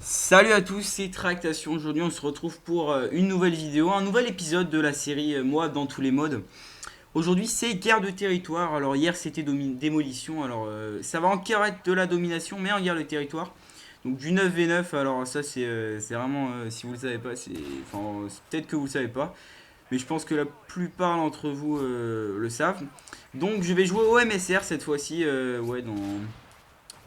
Salut à tous, c'est Tractation. Aujourd'hui, on se retrouve pour une nouvelle vidéo, un nouvel épisode de la série Moi dans tous les modes. Aujourd'hui, c'est guerre de territoire. Alors, hier, c'était démolition. Alors, ça va encore être de la domination, mais en guerre de territoire. Donc, du 9v9. Alors, ça, c'est vraiment, si vous le savez pas, c'est peut-être que vous le savez pas, mais je pense que la plupart d'entre vous le savent. Donc, je vais jouer au MSR cette fois-ci, ouais,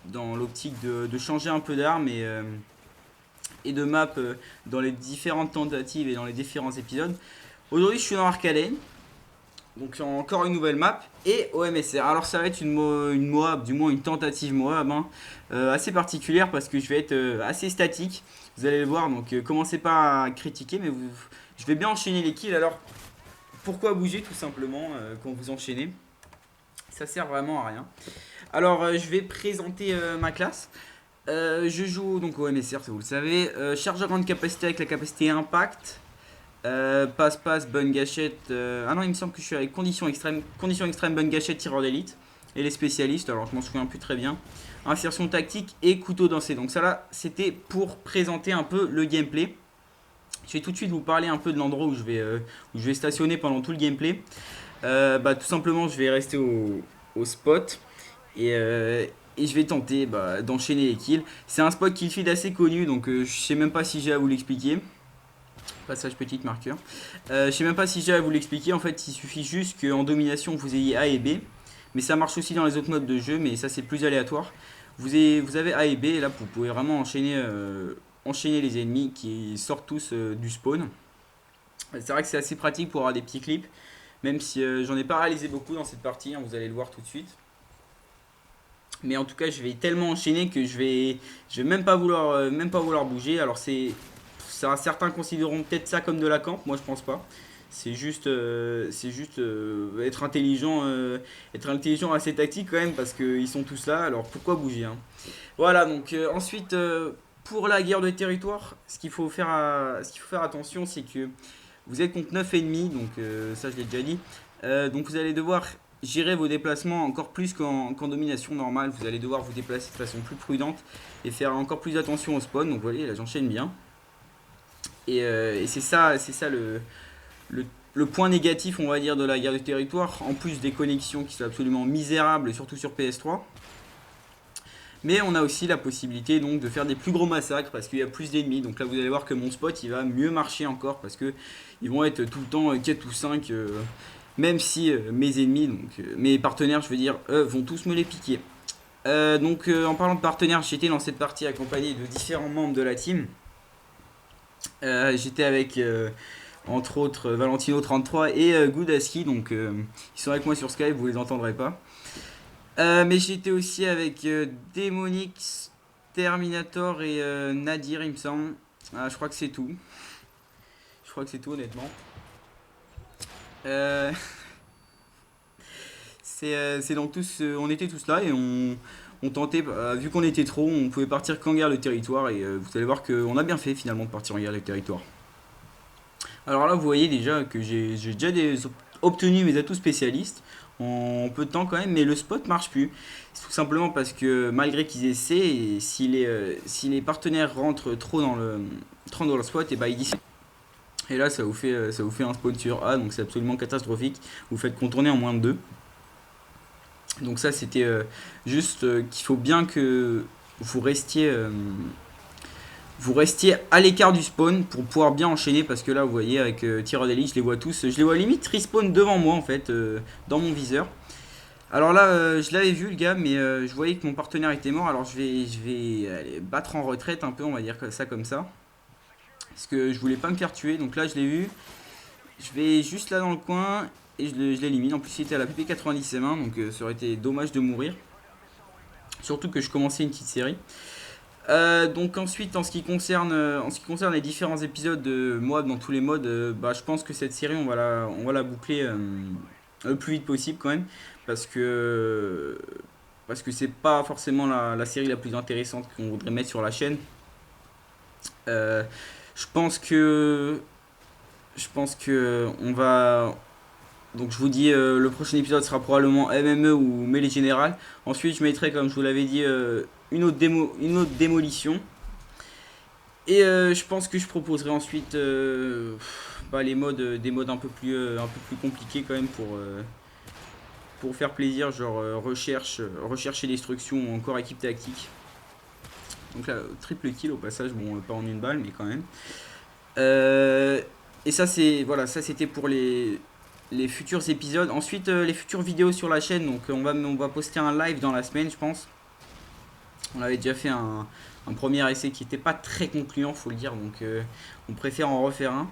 dans l'optique de changer un peu d'armes et de map dans les différentes tentatives et dans les différents épisodes. Aujourd'hui, je suis dans Arcalane, donc encore une nouvelle map et au MSR. Alors, ça va être une Moab, du moins une tentative Moab, hein, assez particulière parce que je vais être assez statique. Vous allez le voir, donc commencez pas à critiquer, mais je vais bien enchaîner les kills. Alors, pourquoi bouger tout simplement quand vous enchaînez? Ça sert vraiment à rien. Alors, je vais présenter ma classe. Je joue donc au MSR, ça vous le savez. Charge à grande capacité avec la capacité impact. Passe-passe, bonne gâchette. Ah non, il me semble que je suis avec condition extrême, bonne gâchette, tireur d'élite. Et les spécialistes, alors je m'en souviens plus très bien. Insertion tactique et couteau dansé. Donc ça là, c'était pour présenter un peu le gameplay. Je vais tout de suite vous parler un peu de l'endroit où je vais stationner pendant tout le gameplay. Tout simplement, je vais rester au spot. Et, euh, et je vais tenter d'enchaîner les kills. C'est un spot kill feed assez connu, donc je sais même pas si j'ai à vous l'expliquer. Passage petite marqueur. Je sais même pas si j'ai à vous l'expliquer. En fait, il suffit juste qu'en domination vous ayez A et B. Mais ça marche aussi dans les autres modes de jeu, mais ça c'est plus aléatoire. Vous avez A et B, et là vous pouvez vraiment enchaîner les ennemis qui sortent tous du spawn. C'est vrai que c'est assez pratique pour avoir des petits clips, même si j'en ai pas réalisé beaucoup dans cette partie, hein, vous allez le voir tout de suite. Mais en tout cas, je vais tellement enchaîner que je vais même pas vouloir bouger. Alors certains considéreront peut-être ça comme de la camp. Moi, je pense pas. C'est juste être intelligent assez tactique quand même parce qu'ils sont tous là. Alors pourquoi bouger, hein. Voilà. Donc ensuite, pour la guerre de territoire, ce qu'il faut faire attention, c'est que vous êtes contre 9 ennemis. Donc ça, je l'ai déjà dit. Donc vous allez devoir gérer vos déplacements encore plus qu'en domination normale. Vous allez devoir vous déplacer de façon plus prudente et faire encore plus attention au spawn. Donc vous voyez, là j'enchaîne bien. Et c'est ça le point négatif, on va dire, de la guerre du territoire. En plus des connexions qui sont absolument misérables, surtout sur PS3. Mais on a aussi la possibilité donc de faire des plus gros massacres parce qu'il y a plus d'ennemis. Donc là vous allez voir que mon spot il va mieux marcher encore parce que ils vont être tout le temps 4 ou 5. Même si mes ennemis, donc mes partenaires, je veux dire, eux, vont tous me les piquer. En parlant de partenaires, j'étais dans cette partie accompagné de différents membres de la team. J'étais avec, entre autres, Valentino33 et Goodaski, donc ils sont avec moi sur Skype, vous les entendrez pas. Mais j'étais aussi avec Demonix, Terminator et Nadir, il me semble. Ah, je crois que c'est tout. Je crois que c'est tout, honnêtement. Euh, c'est donc on était tous là et on tentait, vu qu'on était trop, on pouvait partir qu'en guerre de territoire et vous allez voir qu'on a bien fait finalement de partir en guerre de territoire. Alors là, vous voyez déjà que j'ai déjà obtenu mes atouts spécialistes en peu de temps quand même, mais le spot marche plus. C'est tout simplement parce que malgré qu'ils essaient, et si les partenaires rentrent trop dans le spot, et bah ils disent. Et là, ça vous fait un spawn sur A, donc c'est absolument catastrophique. Vous faites contourner en moins de 2. Donc ça c'était juste qu'il faut bien que vous restiez, euh, vous restiez à l'écart du spawn pour pouvoir bien enchaîner parce que là vous voyez avec tireur d'élite je les vois tous, je les vois limite respawn devant moi en fait dans mon viseur. Alors là je l'avais vu le gars mais je voyais que mon partenaire était mort alors je vais aller battre en retraite un peu on va dire ça comme ça. Parce que je voulais pas me faire tuer donc là je l'ai vu. Je vais juste là dans le coin et je l'élimine. En plus, il était à la PP90 M1, donc ça aurait été dommage de mourir. Surtout que je commençais une petite série. Donc ensuite, en ce qui concerne les différents épisodes de Moab dans tous les modes, je pense que cette série, on va la boucler le plus vite possible quand même. Parce que, parce que c'est pas forcément la série la plus intéressante qu'on voudrait mettre sur la chaîne. Euh, je pense que on va. Donc je vous dis, le prochain épisode sera probablement MME ou mêlée générale. Ensuite, je mettrai, comme je vous l'avais dit, une autre démolition. Et je pense que je proposerai ensuite les modes, des modes un peu plus compliqués quand même pour faire plaisir, genre recherche et destruction ou encore équipe tactique. Donc là, triple kill au passage, bon, pas en une balle, mais quand même. Euh, et ça, c'est voilà, ça c'était pour les futurs épisodes. Ensuite, les futures vidéos sur la chaîne. Donc, on va poster un live dans la semaine, je pense. On avait déjà fait un premier essai qui n'était pas très concluant, faut le dire. Donc, on préfère en refaire un.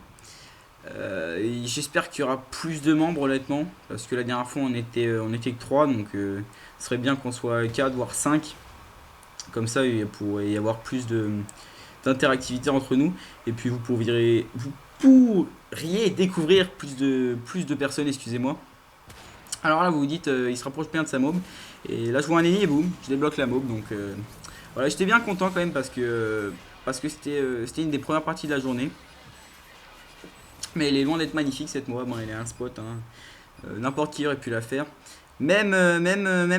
J'espère qu'il y aura plus de membres, honnêtement. Parce que la dernière fois, on était que 3. Donc, ce serait bien qu'on soit 4, voire 5. Comme ça, il pourrait y avoir plus d'interactivité entre nous. Et puis, vous pourriez découvrir plus de personnes, excusez-moi. Alors là, vous vous dites, il se rapproche bien de sa mob. Et là, je vois un ennemi et boum, je débloque la mob. Donc voilà, j'étais bien content quand même parce que c'était une des premières parties de la journée. Mais elle est loin d'être magnifique cette mob, hein, elle est un spot. Hein. N'importe qui aurait pu la faire. Même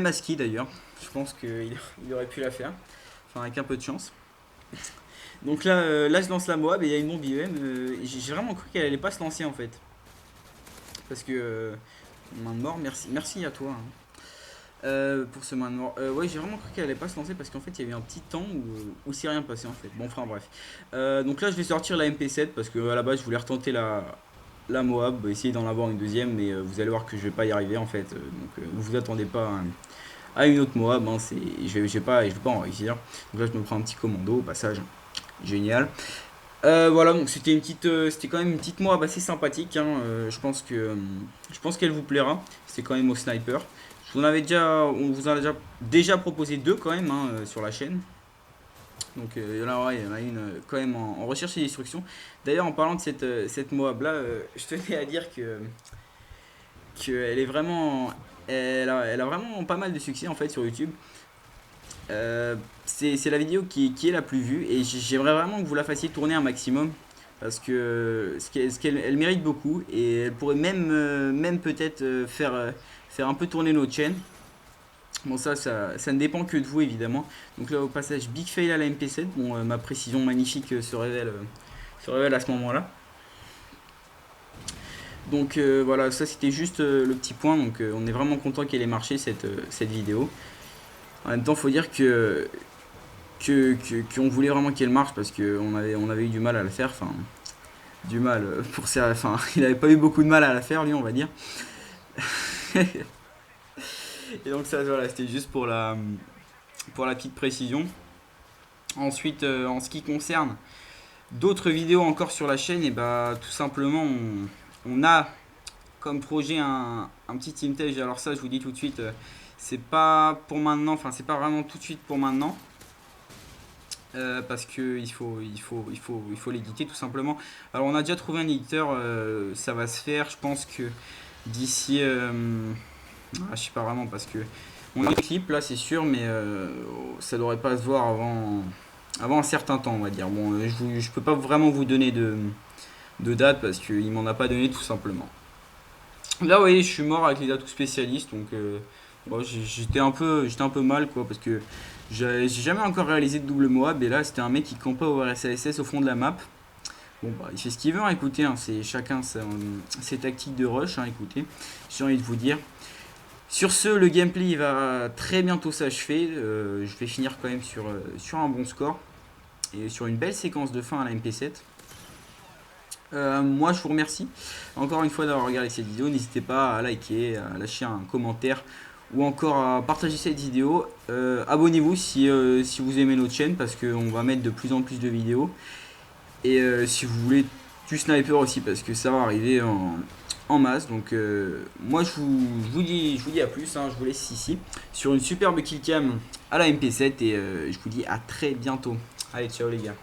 Aski d'ailleurs. Je pense qu'il aurait pu la faire. Enfin, avec un peu de chance. Donc là je lance la mob et il y a une bombe IEM. J'ai vraiment cru qu'elle allait pas se lancer en fait. Parce que main de mort, merci à toi. Hein. Pour ce main de mort. Ouais, j'ai vraiment cru qu'elle allait pas se lancer parce qu'en fait il y avait un petit temps où c'est rien passé en fait. Bon, enfin bref. Donc là je vais sortir la MP7 parce que à la base je voulais retenter la Moab, essayer d'en avoir une deuxième, mais vous allez voir que je vais pas y arriver en fait. Donc ne vous attendez pas à une autre Moab, hein, je vais pas en réussir. Donc là je me prends un petit commando au passage. Génial. Voilà, donc c'était quand même une petite Moab assez sympathique. Hein, je pense qu'elle vous plaira. C'est quand même au sniper. On vous en a déjà proposé deux quand même hein, sur la chaîne. Donc il y en a une quand même en recherche et destruction. D'ailleurs, en parlant de cette Moab là, je tenais à dire qu'elle est vraiment, elle a vraiment pas mal de succès en fait sur YouTube. C'est la vidéo qui est la plus vue et j'aimerais vraiment que vous la fassiez tourner un maximum parce que elle mérite beaucoup et elle pourrait même peut-être faire un peu tourner notre chaîne. Bon ça ne dépend que de vous évidemment. Donc là au passage big fail à la MP7. Bon ma précision magnifique se révèle à ce moment là. Donc voilà ça c'était juste le petit point. Donc on est vraiment content qu'elle ait marché cette vidéo. En même temps faut dire qu'on voulait vraiment qu'elle marche parce qu'on avait eu du mal à la faire. Enfin, du mal pour ça. Enfin, il n'avait pas eu beaucoup de mal à la faire, lui, on va dire. Et donc, ça, voilà, c'était juste pour la petite précision. Ensuite, en ce qui concerne d'autres vidéos encore sur la chaîne, et bah, tout simplement, on a comme projet un petit team test. Alors, ça, je vous dis tout de suite, c'est pas pour maintenant, enfin, c'est pas vraiment tout de suite pour maintenant. Parce que il faut l'éditer tout simplement. Alors on a déjà trouvé un éditeur, ça va se faire. Je pense que d'ici, je sais pas vraiment parce que on a le clip là c'est sûr, mais ça devrait pas se voir avant un certain temps on va dire. Bon, je peux pas vraiment vous donner de date parce qu'il m'en a pas donné tout simplement. Là vous voyez je suis mort avec les atouts spécialistes donc bon, j'étais un peu mal quoi parce que j'ai jamais encore réalisé de double Moab et là c'était un mec qui campait au RSASS au fond de la map. Bon bah il fait ce qu'il veut, hein, écoutez, hein, c'est chacun ses tactiques de rush, hein, écoutez, j'ai envie de vous dire. Sur ce, le gameplay il va très bientôt s'achever, je vais finir quand même sur un bon score et sur une belle séquence de fin à la MP7. Moi je vous remercie encore une fois d'avoir regardé cette vidéo, n'hésitez pas à liker, à lâcher un commentaire ou encore à partager cette vidéo. Abonnez-vous si vous aimez notre chaîne parce qu'on va mettre de plus en plus de vidéos. Et si vous voulez du sniper aussi parce que ça va arriver en masse. Donc moi je vous dis à plus, hein, je vous laisse ici sur une superbe killcam à la MP7 et je vous dis à très bientôt. Allez ciao les gars.